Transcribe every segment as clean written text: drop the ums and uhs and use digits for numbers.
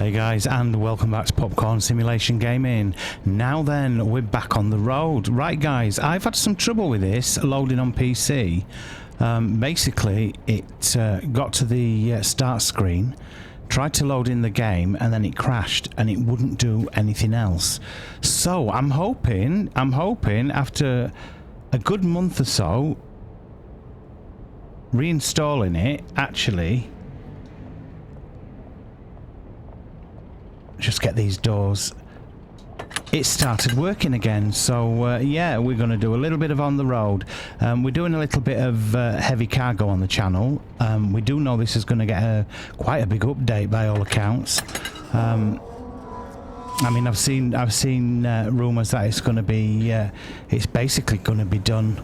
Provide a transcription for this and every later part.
Hey guys, and welcome back to Popcorn Simulation Gaming. Now then, we're back on the road. Right guys, I've had some trouble with this loading on PC. Basically, it got to the start screen, tried to load in the game, and then it crashed and it wouldn't do anything else. So I'm hoping after a good month or so, reinstalling it, actually just get these doors, it started working again. So yeah, we're going to do a little bit of on the road. We're doing a little bit of heavy cargo on the channel. We do know this is going to get quite a big update by all accounts. I mean, I've seen rumours that it's going to be it's basically going to be done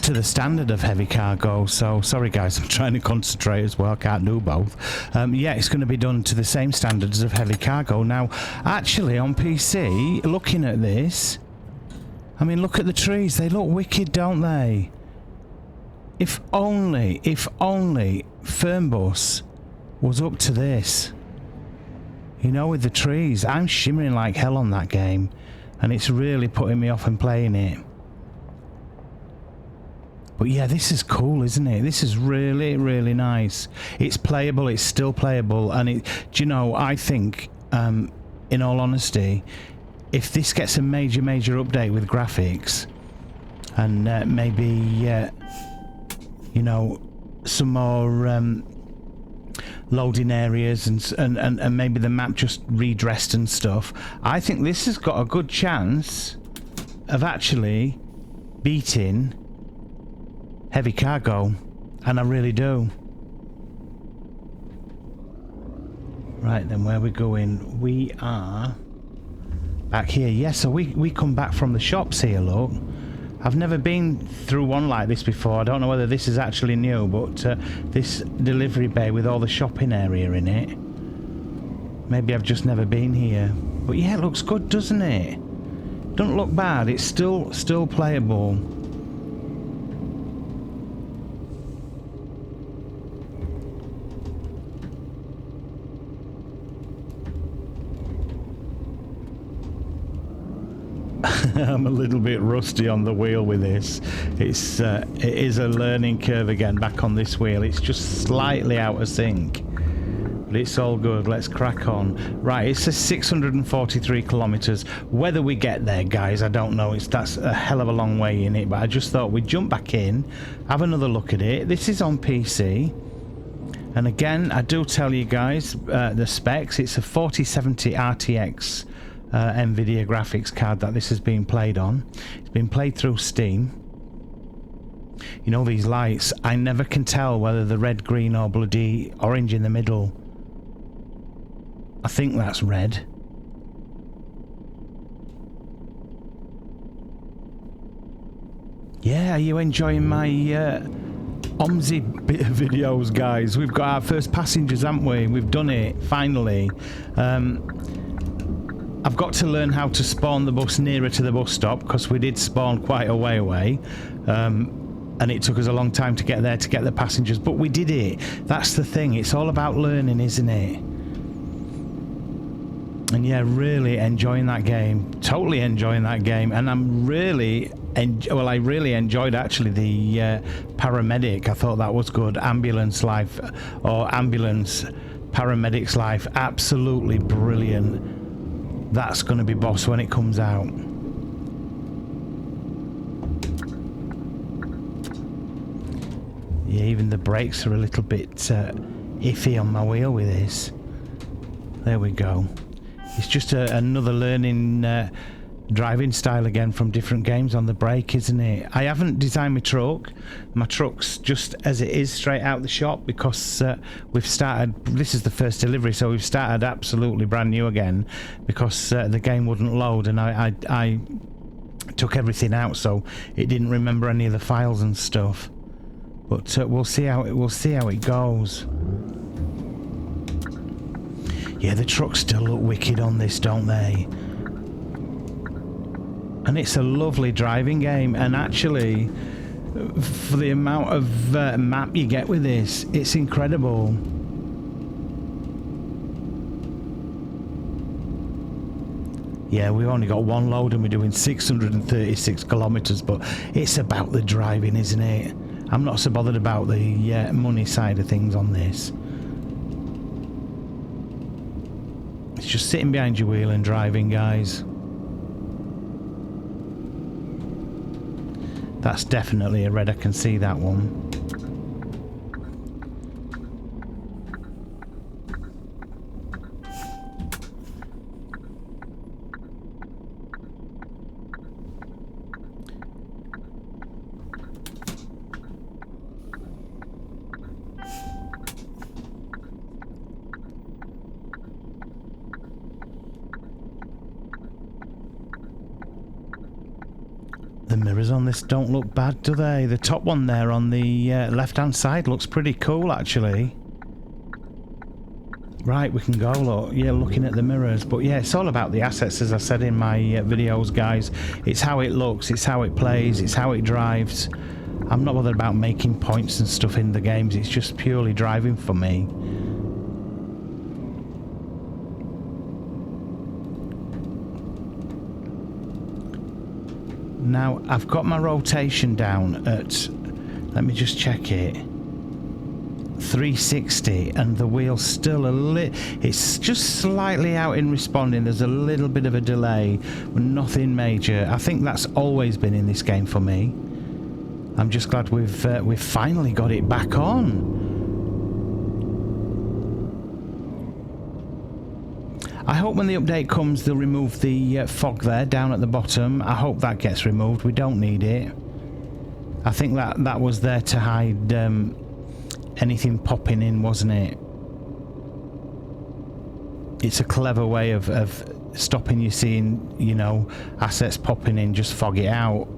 to the standard of heavy cargo. So sorry guys, I'm trying to concentrate as well, can't do both. Yeah, it's going to be done to the same standards of heavy cargo. Now actually on PC, looking at this, I mean, look at the trees, they look wicked, don't they? If only Fernbus was up to this, you know, with the trees. I'm shimmering like hell on that game and it's really putting me off in playing it. But yeah, this is cool, isn't it? This is really, really nice. It's playable, it's still playable, and do you know, I think, in all honesty, if this gets a major update with graphics, and maybe, you know, some more loading areas, and maybe the map just redressed and stuff, I think this has got a good chance of actually beating heavy cargo, and I really do. Right then, where are we going? We are back here. Yes, so we come back from the shops here, look. I've never been through one like this before. I don't know whether this is actually new, but this delivery bay with all the shopping area in it. Maybe I've just never been here. But yeah, it looks good, doesn't it? Doesn't look bad. It's still playable. I'm a little bit rusty on the wheel with this. It is a learning curve again back on this wheel. It's just slightly out of sync, but it's all good. Let's crack on. Right, it says 643 kilometers. Whether we get there, guys, I don't know. That's a hell of a long way in it, but I just thought we'd jump back in, have another look at it. This is on PC, and again, I do tell you guys the specs. It's a 4070 RTX Nvidia graphics card that this has been played on. It's been played through Steam. You know, these lights, I never can tell whether they're red, green or bloody orange in the middle. I think that's red. Yeah, are you enjoying my OMSI bit of videos, guys? We've got our first passengers, haven't we? We've done it, finally. I've got to learn how to spawn the bus nearer to the bus stop, because we did spawn quite a way away, and it took us a long time to get there to get the passengers, but we did it. That's the thing, it's all about learning, isn't it? And yeah, really enjoying that game, totally enjoying that game, and I'm really I really enjoyed actually the paramedic. I thought that was good. Ambulance life, or ambulance paramedics life, absolutely brilliant. That's going to be boss when it comes out. Yeah, even the brakes are a little bit iffy on my wheel with this. There we go. It's just another learning driving style again from different games on the brake, isn't it? I haven't designed my truck. My truck's just as it is straight out the shop, because we've started, this is the first delivery, so we've started absolutely brand new again, because the game wouldn't load, and I took everything out, so it didn't remember any of the files and stuff. But we'll see how it goes. Yeah, the trucks still look wicked on this, don't they? And it's a lovely driving game, and actually for the amount of map you get with this. It's incredible. Yeah, we've only got one load and we're doing 636 kilometers, but it's about the driving, isn't it? I'm not so bothered about the money side of things on this. It's just sitting behind your wheel and driving, guys. That's definitely a red, I can see that one. The mirrors on this don't look bad, do they? The top one there on the left-hand side looks pretty cool, actually. Right, we can go, look. Yeah, looking at the mirrors. But yeah, it's all about the assets, as I said in my videos, guys. It's how it looks, it's how it plays, it's how it drives. I'm not bothered about making points and stuff in the games. It's just purely driving for me. Now, I've got my rotation down at, let me just check it, 360, and the wheel's still it's just slightly out in responding. There's a little bit of a delay, but nothing major. I think that's always been in this game for me. I'm just glad we've finally got it back on. I hope when the update comes they'll remove the fog there down at the bottom. I hope that gets removed. We don't need it. I think that was there to hide anything popping in, wasn't it? It's a clever way of stopping you seeing, you know, assets popping in. Just fog it out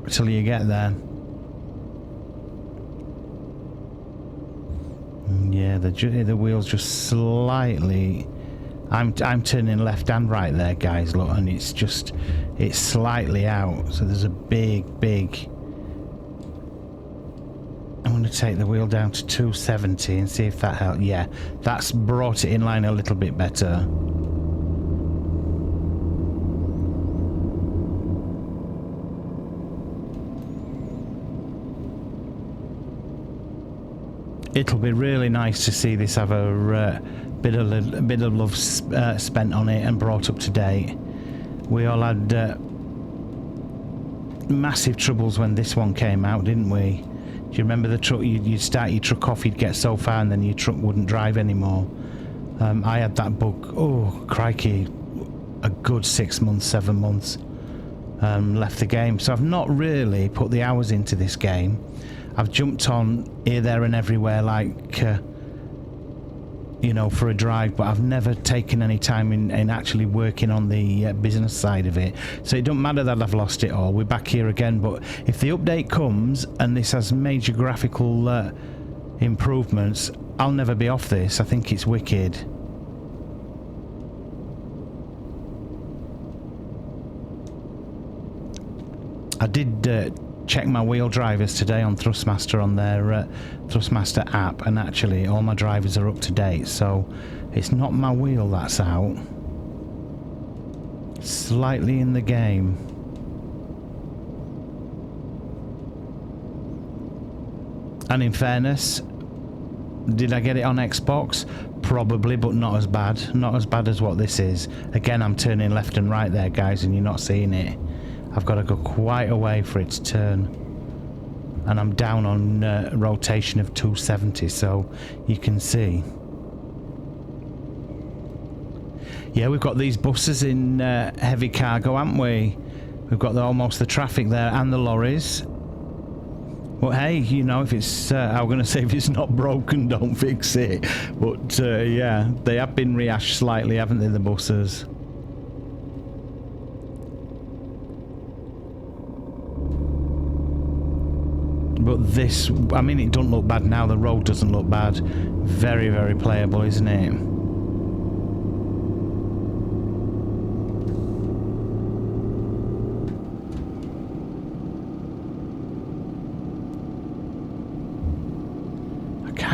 till you get there. Yeah, the wheel's just slightly... I'm turning left and right there, guys, look, and it's slightly out, so there's a big I'm going to take the wheel down to 270 and see if that helps. Yeah, that's brought it in line a little bit better. It'll be really nice to see this have a bit of love spent on it and brought up to date. We all had massive troubles when this one came out, didn't we? Do you remember the truck? You'd start your truck off, you'd get so far, and then your truck wouldn't drive anymore. I had that bug. Oh crikey, a good 6 months, 7 months. Left the game, so I've not really put the hours into this game. I've jumped on here, there, and everywhere, like. You know, for a drive, but I've never taken any time in actually working on the business side of it. So it don't matter that I've lost it all. We're back here again, but if the update comes and this has major graphical improvements, I'll never be off this. I think it's wicked. I did check my wheel drivers today on Thrustmaster on their Thrustmaster app, and actually all my drivers are up to date, so it's not my wheel that's out. Slightly in the game. And in fairness, did I get it on Xbox? Probably, but not as bad. Not as bad as what this is. Again, I'm turning left and right there, guys, and you're not seeing it. I've got to go quite a way for it to turn. And I'm down on rotation of 270, so you can see. Yeah, we've got these buses in heavy cargo, haven't we? We've got almost the traffic there and the lorries. But hey, you know, if it's, I'm going to say if it's not broken, don't fix it. But yeah, they have been rehashed slightly, haven't they, the buses? But this, I mean, it doesn't look bad now. The road doesn't look bad. Very, very playable, isn't it?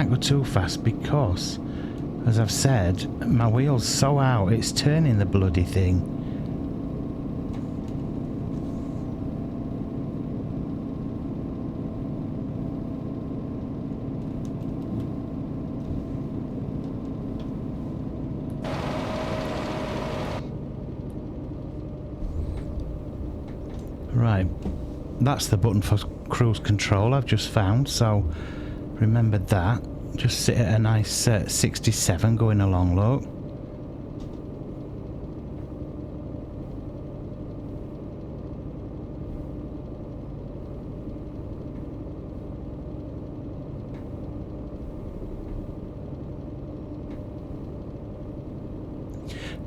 can't go too fast because, as I've said, my wheel's so out, it's turning the bloody thing. Right, that's the button for cruise control I've just found, so remembered that. Just sit at a nice 67 going along, look.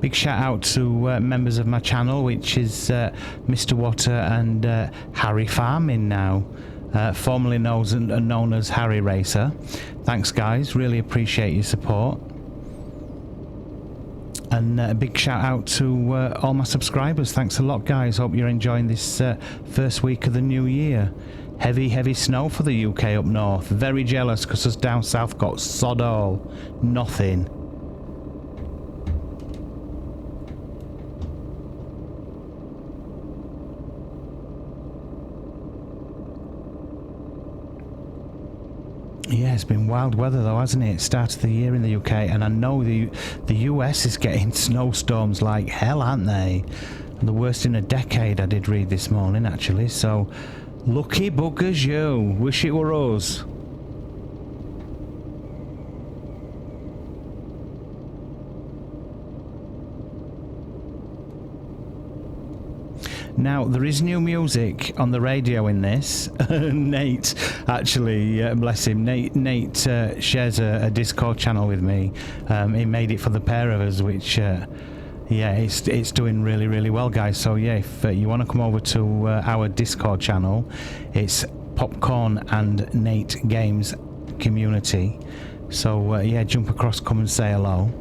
Big shout out to members of my channel, which is Mr. Water and Harry Farming now, formerly known as Harry Racer. Thanks guys, really appreciate your support. And a big shout out to all my subscribers. Thanks a lot guys, hope you're enjoying this first week of the new year. Heavy snow for the UK up north. Very jealous because us down south got sod all, nothing. Yeah, it's been wild weather though, hasn't it? Start of the year in the UK, and I know the US is getting snowstorms like hell, aren't they? The worst in a decade, I did read this morning actually, so lucky buggers you. Wish it were us. Now, there is new music on the radio in this. Nate, actually, bless him, Nate shares a Discord channel with me. He made it for the pair of us, which, yeah, it's doing really well, guys. So, yeah, if you want to come over to our Discord channel, it's Popcorn and Nate Games Community. So, yeah, jump across, come and say hello.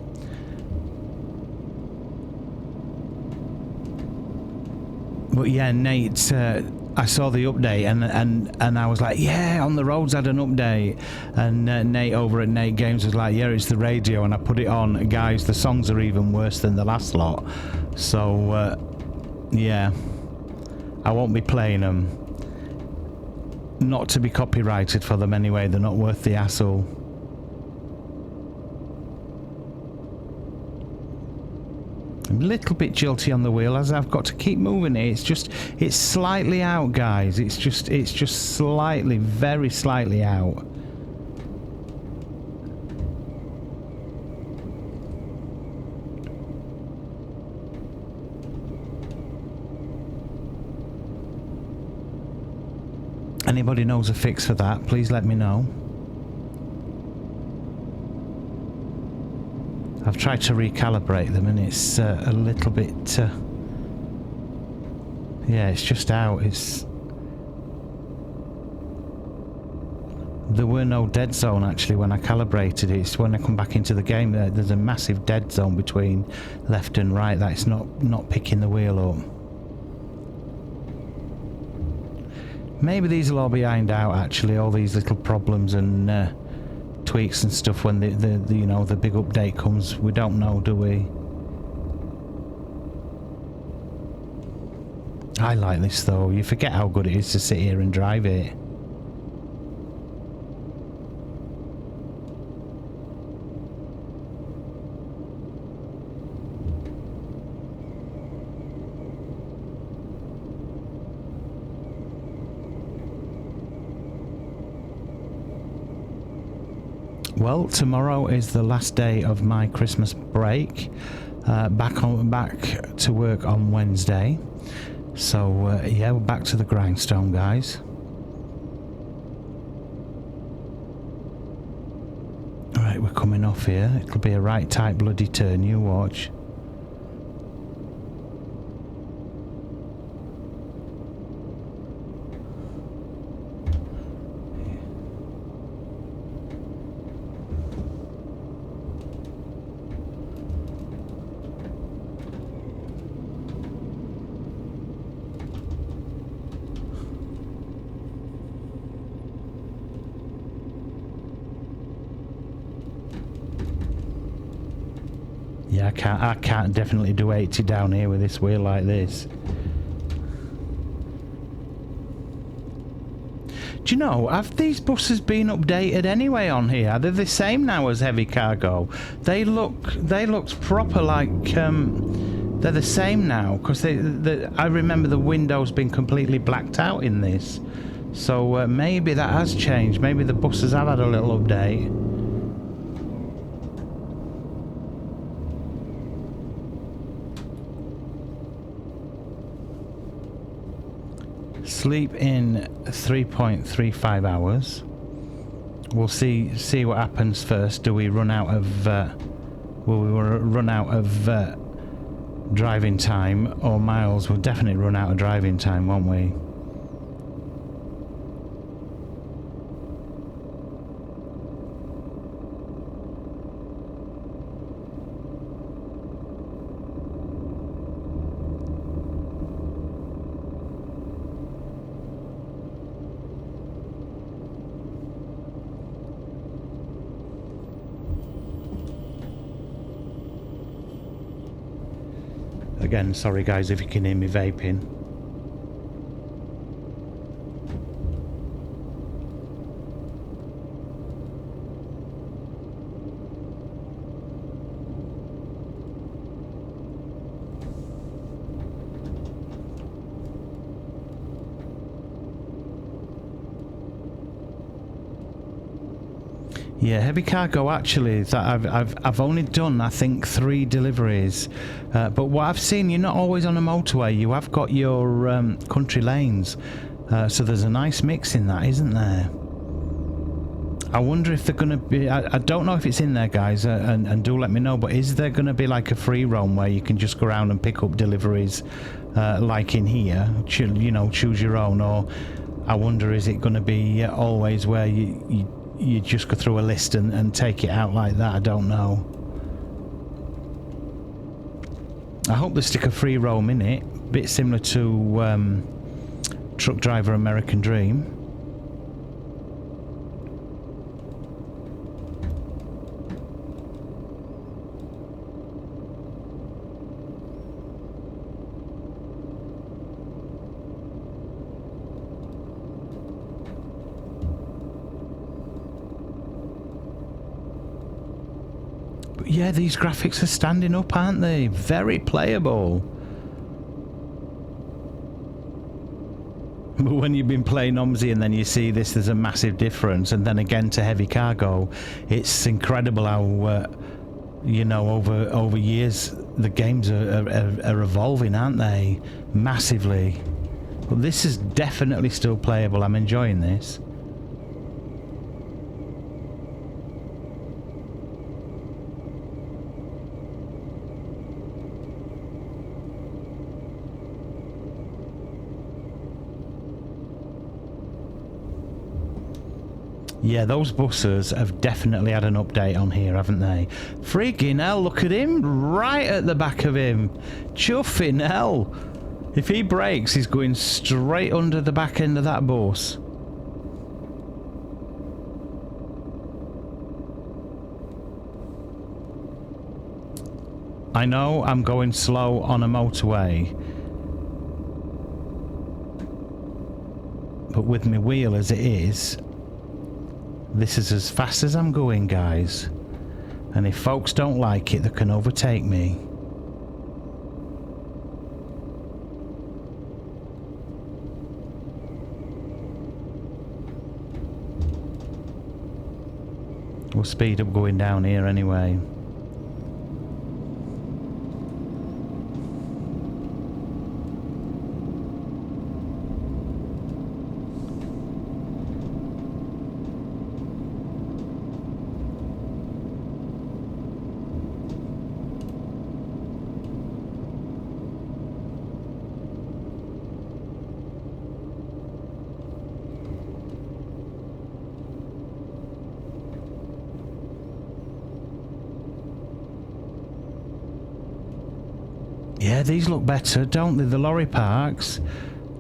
But yeah, Nate, I saw the update and I was like, yeah, on the roads had an update. And Nate over at Nate Games was like, yeah, it's the radio. And I put it on. Guys, the songs are even worse than the last lot. So, yeah, I won't be playing them. Not to be copyrighted for them anyway. They're not worth the hassle. I'm a little bit jilty on the wheel as I've got to keep moving it. It's slightly out, guys. It's just slightly, very slightly out. Anybody knows a fix for that, please let me know. I've tried to recalibrate them and it's a little bit yeah, it's just out. There were no dead zone actually when I calibrated it. It's when I come back into the game there's a massive dead zone between left and right that it's not picking the wheel up. Maybe these will all be ironed out actually, all these little problems and tweaks and stuff when the you know, the big update comes. We don't know, do we? I like this though. You forget how good it is to sit here and drive it. Well, tomorrow is the last day of my Christmas break. Back to work on Wednesday. So yeah, we're back to the grindstone, guys. Alright, we're coming off here. It'll be a right tight bloody turn, you watch. I can't definitely do 80 down here with this wheel like this. Do you know, have these buses been updated anyway on here? Are they the same now as heavy cargo? They looked proper like they're the same now, because I remember the windows being completely blacked out in this. So maybe that has changed. Maybe the buses have had a little update. Sleep in 3.35 hours. We'll see what happens first. Do we run out of will we run out of driving time or miles? We'll definitely run out of driving time, won't we? Again, sorry guys if you can hear me vaping. Yeah, heavy cargo actually, that I've only done I think 3 deliveries, but what I've seen, you're not always on a motorway. You have got your country lanes, so there's a nice mix in that, isn't there? I wonder if they're going to be, I don't know if it's in there guys, and do let me know, but is there going to be like a free roam where you can just go around and pick up deliveries like in here, you know, choose your own, or I wonder is it going to be always where you just go through a list and take it out like that? I don't know. I hope they stick a free roam in it, a bit similar to Truck Driver American Dream. Yeah, these graphics are standing up, aren't they? Very playable. But when you've been playing OMSI and then you see this, there's a massive difference. And then again to heavy cargo, it's incredible how, you know, over years, the games are evolving, aren't they? Massively. But this is definitely still playable. I'm enjoying this. Yeah, those buses have definitely had an update on here, haven't they? Freaking hell, look at him! Right at the back of him! Chuffing hell! If he brakes, he's going straight under the back end of that bus. I know I'm going slow on a motorway, but with my wheel as it is, this is as fast as I'm going, guys. And if folks don't like it, they can overtake me. We'll speed up going down here anyway. Yeah, these look better, don't they? The lorry parks.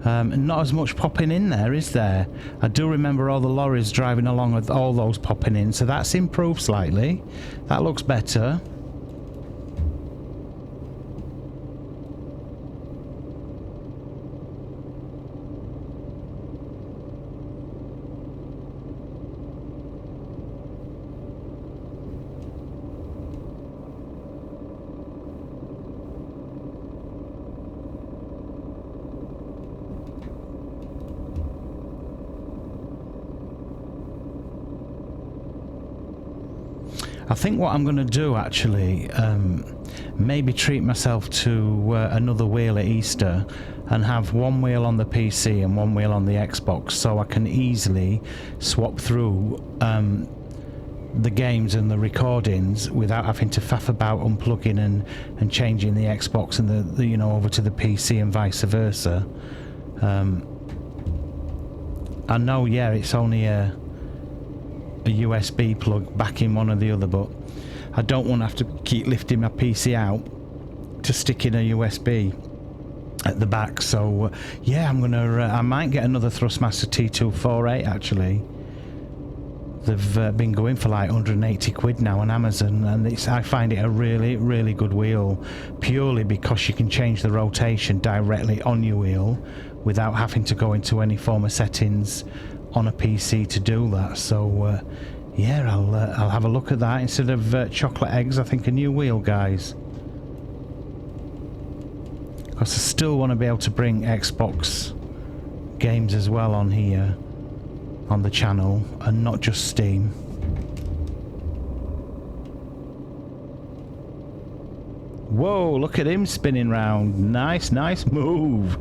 Not as much popping in there, is there? I do remember all the lorries driving along with all those popping in, so that's improved slightly. That looks better. I think what I'm going to do actually, maybe treat myself to another wheel at Easter and have one wheel on the PC and one wheel on the Xbox, so I can easily swap through the games and the recordings without having to faff about unplugging and changing the Xbox and the you know, over to the PC and vice versa. I know, yeah, it's only a USB plug back in one or the other, but I don't want to have to keep lifting my PC out to stick in a USB at the back. So yeah, I'm gonna I might get another Thrustmaster T248 actually. They've been going for like 180 quid now on Amazon, and I find it a really good wheel, purely because you can change the rotation directly on your wheel without having to go into any form of settings on a PC to do that. So yeah, I'll have a look at that instead of chocolate eggs. I think a new wheel, guys, because I still want to be able to bring Xbox games as well on here on the channel and not just Steam. Whoa, look at him spinning round. Nice move.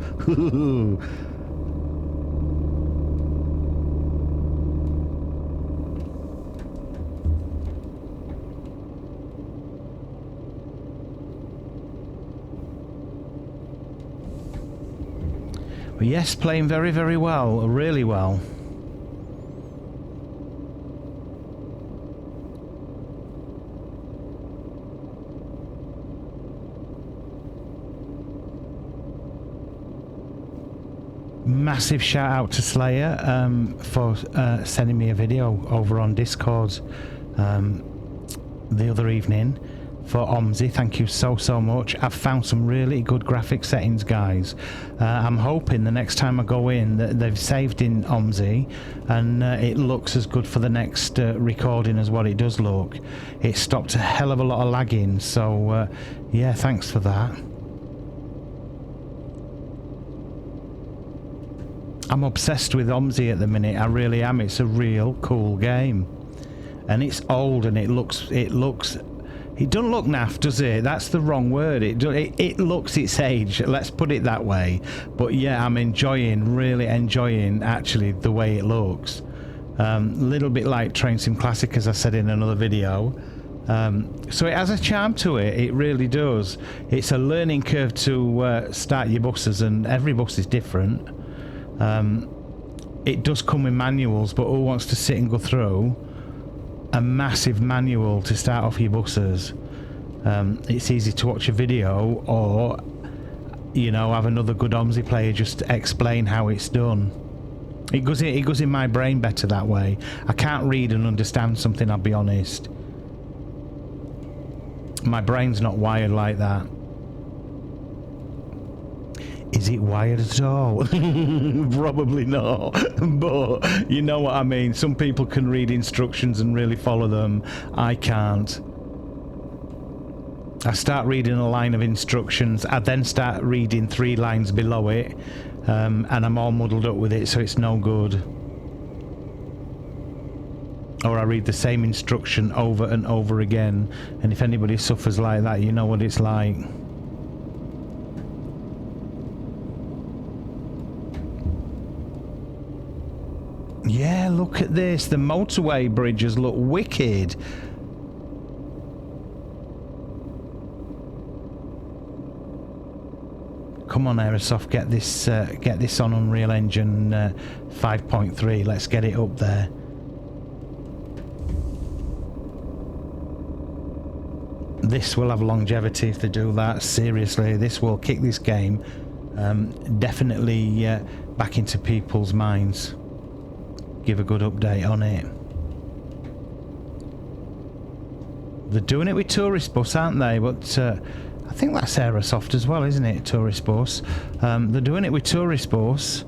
But yes, playing very well, really well. Massive shout out to Slayer for sending me a video over on Discord the other evening for OMSI. Thank you so much. I've found some really good graphic settings, guys. I'm hoping the next time I go in that they've saved in OMSI and it looks as good for the next recording as what it does look. It stopped a hell of a lot of lagging, so yeah, thanks for that. I'm obsessed with OMSI at the minute, I really am. It's a real cool game. And it's old and it doesn't look naff, does it? That's the wrong word. It looks its age, let's put it that way. But yeah, I'm really enjoying actually the way it looks. Little bit like Train Sim Classic, as I said in another video. So it has a charm to it, it really does. It's a learning curve to start your buses, and every bus is different. It does come with manuals, but who wants to sit and go through a massive manual to start off your buses? It's easy to watch a video, or you know, have another good OMSI player just explain how it's done. It goes in my brain better that way. I can't read and understand something, I'll be honest. My brain's not wired like that. Is it wired at all? Probably not, but you know what I mean. Some people can read instructions and really follow them. I can't. I start reading a line of instructions, I then start reading 3 lines below it, and I'm all muddled up with it, so it's no good. Or I read the same instruction over and over again, and if anybody suffers like that, you know what it's like. Yeah, look at this. The motorway bridges look wicked. Come on, Aerosoft, get this on Unreal Engine 5.3. Let's get it up there. This will have longevity if they do that. Seriously, this will kick this game definitely back into people's minds. Give a good update on it. They're doing it with Tourist Bus, aren't they? But I think that's Aerosoft as well, isn't it? Tourist Bus. They're doing it with Tourist Bus,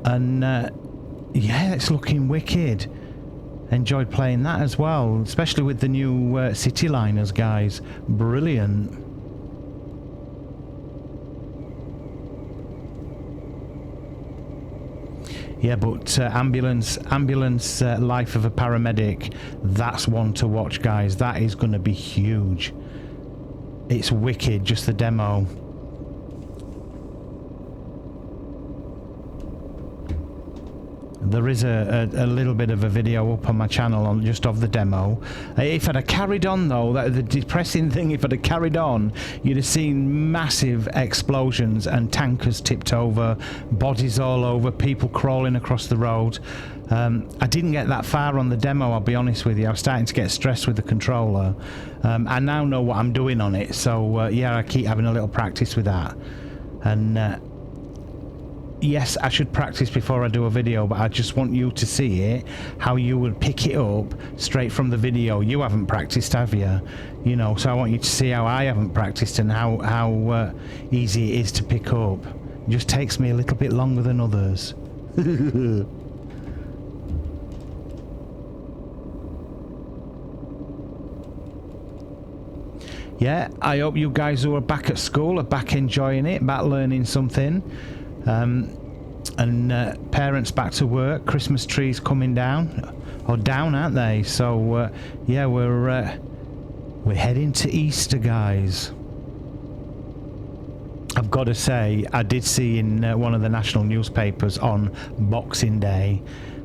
and yeah, it's looking wicked. Enjoyed playing that as well, especially with the new City Liners, guys. Brilliant. Yeah, but ambulance life of a paramedic, that's one to watch, guys. That is going to be huge. It's wicked, just the demo. There is a little bit of a video up on my channel on just of the demo. If I'd have carried on though, the depressing thing, if I'd have carried on, you'd have seen massive explosions and tankers tipped over, bodies all over, people crawling across the road. I didn't get that far on the demo, I'll be honest with you. I was starting to get stressed with the controller. I now know what I'm doing on it, so yeah, I keep having a little practice with that. And yes, I should practice before I do a video, but I just want you to see it, how you would pick it up straight from the video. You haven't practiced, have you? You know, so I want you to see how I haven't practiced and how easy it is to pick up. It just takes me a little bit longer than others. Yeah, I hope you guys who are back at school are back enjoying it, back learning something. And parents back to work, Christmas trees coming down, or down, aren't they? So yeah, we're heading to Easter, guys. I've got to say, I did see in one of the national newspapers on Boxing Day,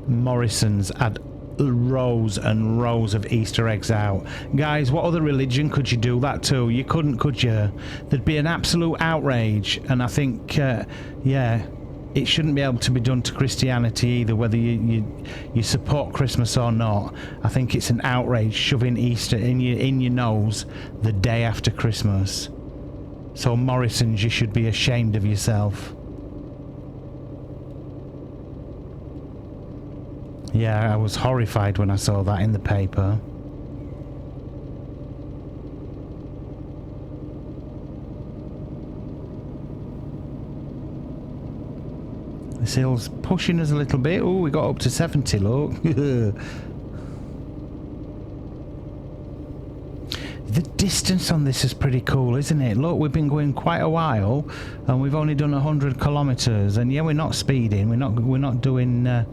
Morrison's had rows and rows of Easter eggs out. Guys, what other religion could you do that to? You couldn't, could you? There'd be an absolute outrage, and I think, yeah, it shouldn't be able to be done to Christianity either, whether you support Christmas or not. I think it's an outrage shoving Easter in your nose the day after Christmas. So Morrison's, you should be ashamed of yourself. Yeah, I was horrified when I saw that in the paper. This hill's pushing us a little bit. Oh, we got up to 70, look. The distance on this is pretty cool, isn't it? Look, we've been going quite a while and we've only done 100 kilometers, and yeah, we're not speeding. We're not doing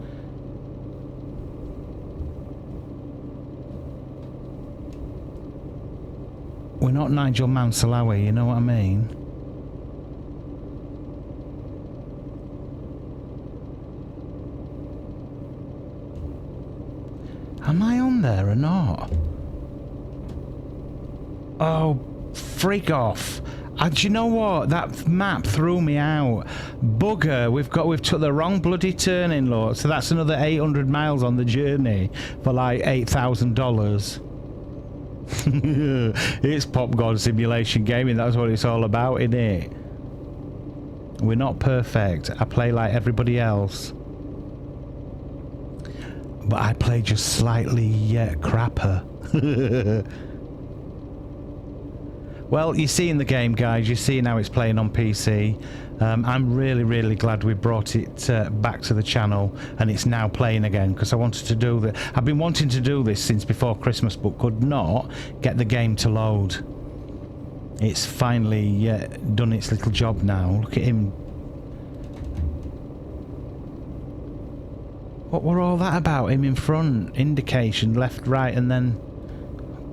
we're not Nigel Mansell, are we? You know what I mean? Am I on there or not? Oh, freak off. Do you know what? That map threw me out. Bugger, we've took the wrong bloody turning, look. So that's another 800 miles on the journey for like $8,000. It's Pop God Simulation Gaming, that's what it's all about, isn't it? We're not perfect. I play like everybody else. But I play just slightly crapper. Well, you're seeing the game, guys. You're seeing how it's playing on PC. I'm really glad we brought it back to the channel and it's now playing again, because I wanted to do that. I've been wanting to do this since before Christmas, but could not get the game to load. It's finally done its little job now. Look at him. What were all that about? Him in front, indication, left, right, and then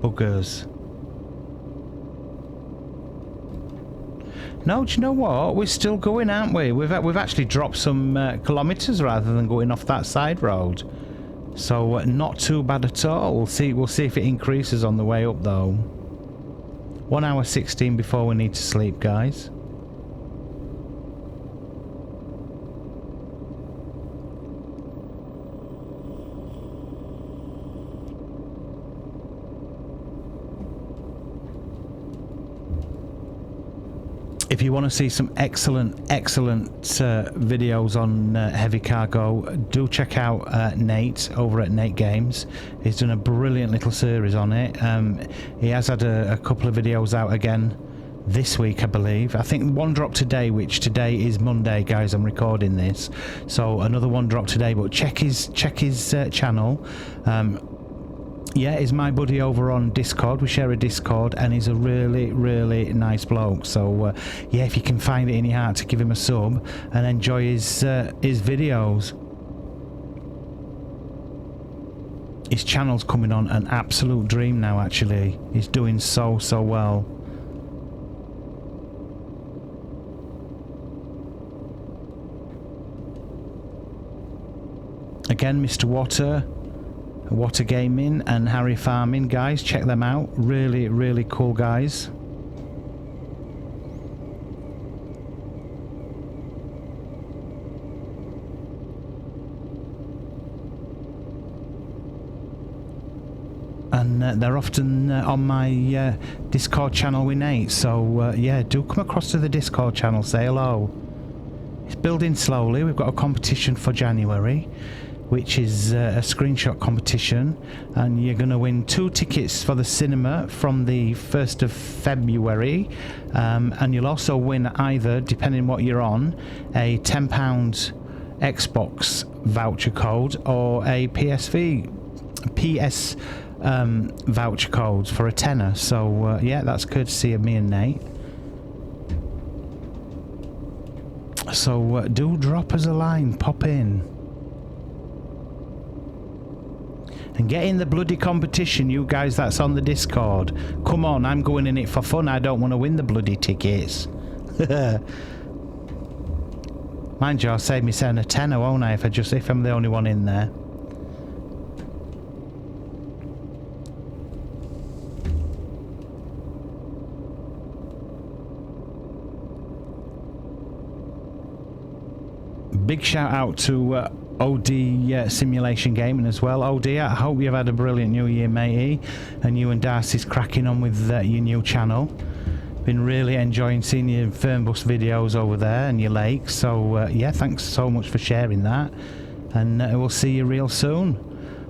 buggers. No, do you know what? We're still going, aren't we? We've actually dropped some kilometers rather than going off that side road. So not too bad at all. We'll see if it increases on the way up though. 1 hour 16 before we need to sleep, guys. If you want to see some excellent videos on heavy cargo, do check out Nate over at Nate Games. He's done a brilliant little series on it. He has had a couple of videos out again this week, I believe. I think one dropped today, which today is Monday, guys. I'm recording this, so another one dropped today. But check his channel. Yeah, he's my buddy over on Discord. We share a Discord, and he's a really nice bloke. So yeah, if you can find it in your heart to give him a sub and enjoy his videos. his channel's coming on an absolute dream now, actually. He's doing so well. Again, Mr. Water Gaming and Harry Farming, guys, check them out. Really cool guys. And they're often on my Discord channel with Nate, so yeah, do come across to the Discord channel, say hello. It's building slowly. We've got a competition for January, which is a screenshot competition, and you're going to win 2 tickets for the cinema from the 1st of February, and you'll also win either, depending what you're on, a £10 Xbox voucher code or a PS voucher code for a tenner. So yeah, that's courtesy of me and Nate. So do drop us a line, pop in. And get in the bloody competition, you guys that's on the Discord. Come on, I'm going in it for fun. I don't want to win the bloody tickets. Mind you, I'll save me saying a tenner, won't I, if I'm the only one in there. Big shout out to OD Simulation Gaming as well. OD, I hope you've had a brilliant new year, matey, and you and Darcy's cracking on with your new channel. Been really enjoying seeing your Fernbus videos over there and your lakes, so yeah, thanks so much for sharing that, and we'll see you real soon.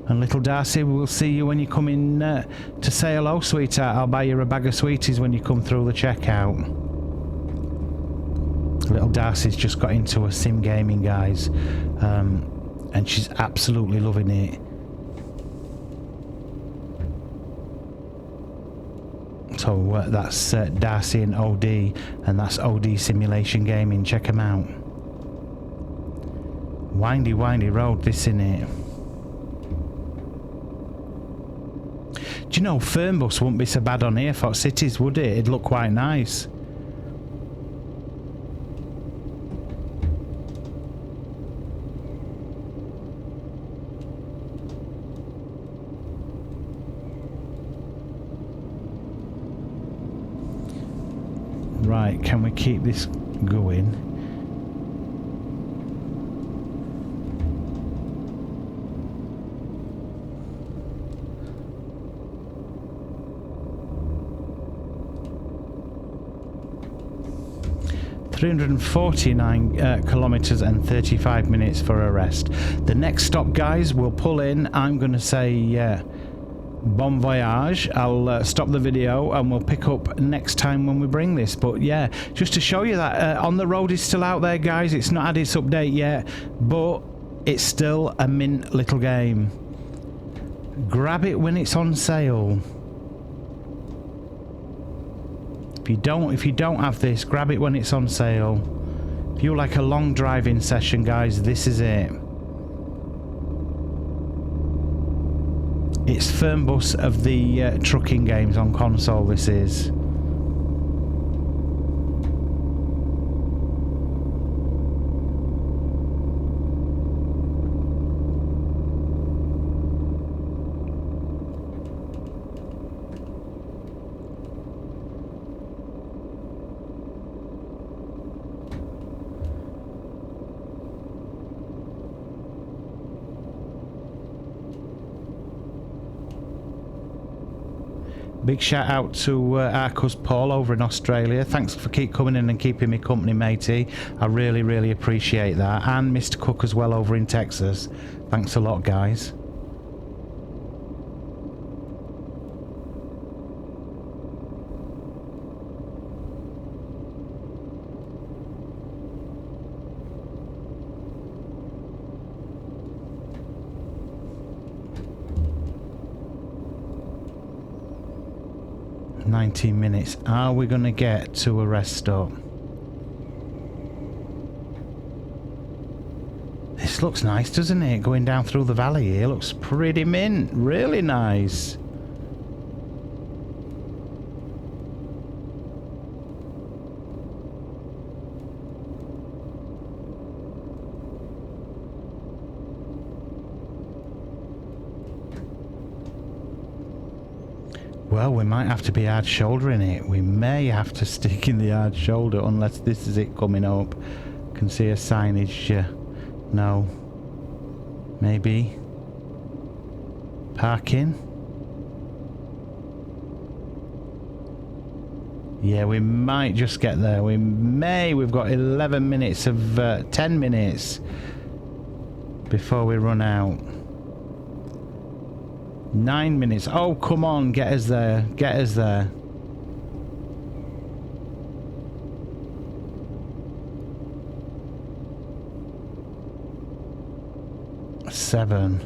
And little Darcy, we'll see you when you come in to say hello, sweetheart. I'll buy you a bag of sweeties when you come through the checkout. Little Darcy's just got into a sim gaming, guys, and she's absolutely loving it. So that's Darcy and OD, and that's OD Simulation Gaming. Check them out. Windy road, this in it. Do you know, Fernbus wouldn't be so bad on here for cities, would it? It'd look quite nice. Right, can we keep this going? $349 kilometers and 35 minutes for a rest. The next stop, guys, we'll pull in. I'm going to say bon voyage. I'll stop the video and we'll pick up next time when we bring this. But yeah, just to show you that On the Road is still out there, guys. It's not had its update yet, but it's still a mint little game. Grab it when it's on sale. If you don't have this, grab it when it's on sale. If you like a long driving session, guys, this is it. It's Fernbus of the trucking games on console, this is. Big shout out to Arcus Paul over in Australia. Thanks for keep coming in and keeping me company, matey. I really appreciate that. And Mr. Cook as well over in Texas. Thanks a lot, guys. $19 minutes. Are we going to get to a rest stop? This This looks nice, doesn't it? Going down through the valley here looks pretty mint. Really nice. Well, we might have to be hard shouldering it. We may have to stick in the hard shoulder unless this is it coming up. Can see a signage. No. Maybe. Parking. Yeah, we might just get there. We may. We've got 11 minutes of 10 minutes before we run out. 9 minutes. Oh, come on. Get us there. Get us there. Seven.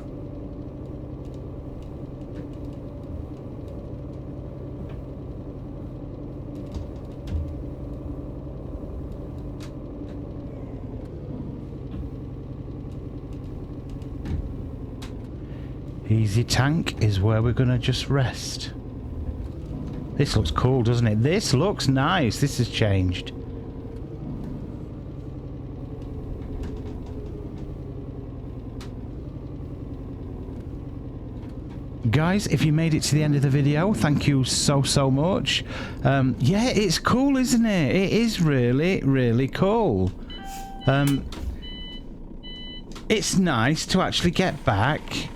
Easy tank is where we're going to just rest. This looks cool, doesn't it? This looks nice. This has changed. Guys, if you made it to the end of the video, thank you so much. Yeah, it's cool, isn't it? It is really cool. It's nice to actually get back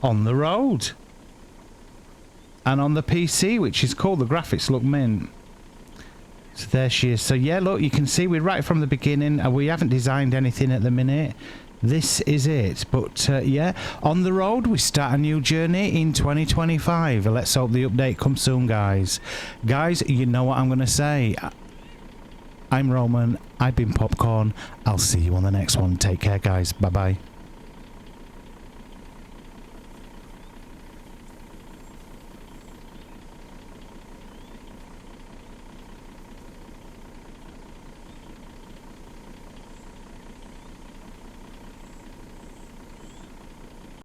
on the road and on the PC, which is cool. The graphics look mint. So there she is. So yeah, look, you can see we're right from the beginning and we haven't designed anything at the minute. This is it. But yeah, on the road we start a new journey in 2025. Let's hope the update comes soon, guys. Guys, you know what I'm going to say. I'm Roman. I've been Popcorn. I'll see you on the next one. Take care, guys. Bye bye.